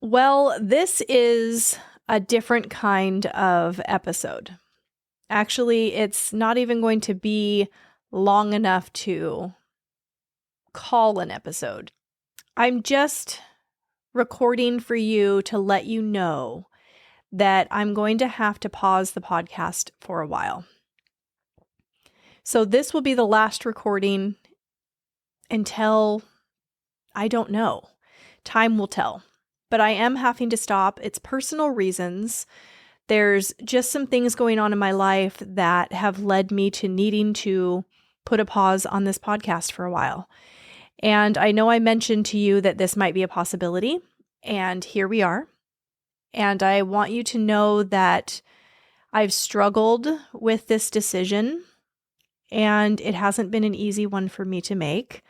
Well, this is a different kind of episode. Actually, it's not even going to be long enough to call an episode. I'm just recording for you to let you know that I'm going to have to pause the podcast for a while. So this will be the last recording until, I don't know. Time will tell. But I am having to stop. It's personal reasons. There's just some things going on in my life that have led me to needing to put a pause on this podcast for a while. And I know I mentioned to you that this might be a possibility, and here we are. And I want you to know that I've struggled with this decision, and it hasn't been an easy one for me to make.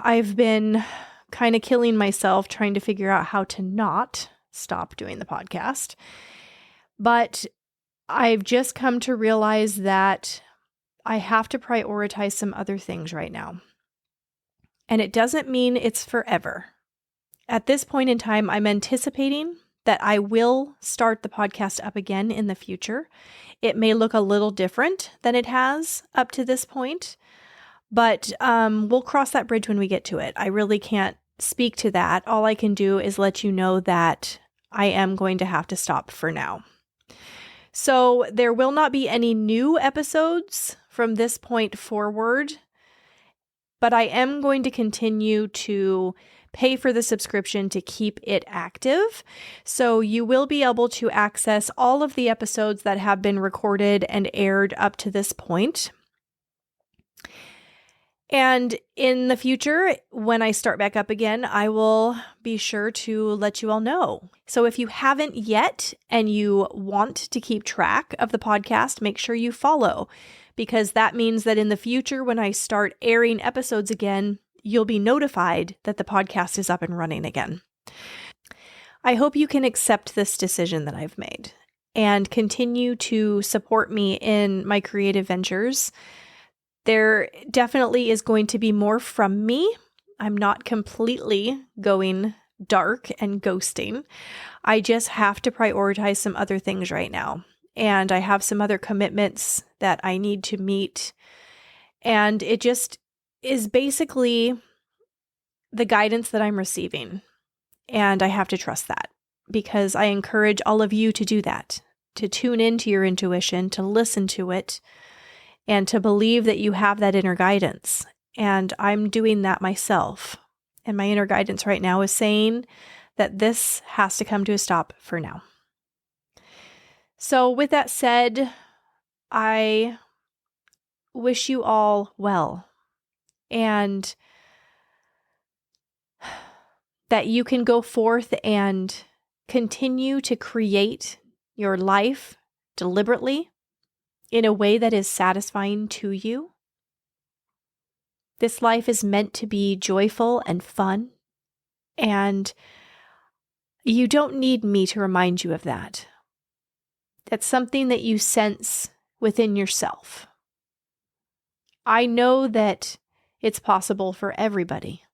I've been kind of killing myself trying to figure out how to not stop doing the podcast. But I've just come to realize that I have to prioritize some other things right now. And it doesn't mean it's forever. At this point in time, I'm anticipating that I will start the podcast up again in the future. It may look a little different than it has up to this point, but we'll cross that bridge when we get to it. I really can't speak to that. All I can do is let you know that I am going to have to stop for now. So there will not be any new episodes from this point forward, but I am going to continue to pay for the subscription to keep it active. So you will be able to access all of the episodes that have been recorded and aired up to this point. And in the future, when I start back up again, I will be sure to let you all know. So if you haven't yet and you want to keep track of the podcast, make sure you follow, because that means that in the future, when I start airing episodes again, you'll be notified that the podcast is up and running again. I hope you can accept this decision that I've made and continue to support me in my creative ventures. There definitely is going to be more from me. I'm not completely going dark and ghosting. I just have to prioritize some other things right now. And I have some other commitments that I need to meet. And it just is basically the guidance that I'm receiving. And I have to trust that, because I encourage all of you to do that, to tune into your intuition, to listen to it, and to believe that you have that inner guidance. And I'm doing that myself. And my inner guidance right now is saying that this has to come to a stop for now. So with that said, I wish you all well, and that you can go forth and continue to create your life deliberately in a way that is satisfying to you. This life is meant to be joyful and fun, and you don't need me to remind you of that. That's something that you sense within yourself. I know that it's possible for everybody,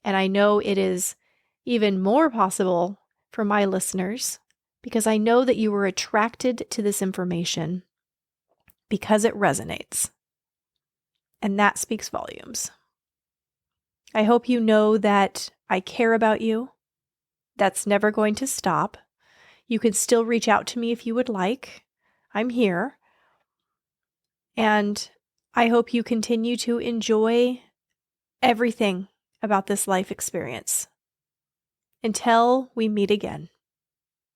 and I know it is even more possible for my listeners, because I know that you were attracted to this information because it resonates. And that speaks volumes. I hope you know that I care about you. That's never going to stop. You can still reach out to me if you would like. I'm here. And I hope you continue to enjoy everything about this life experience. Until we meet again.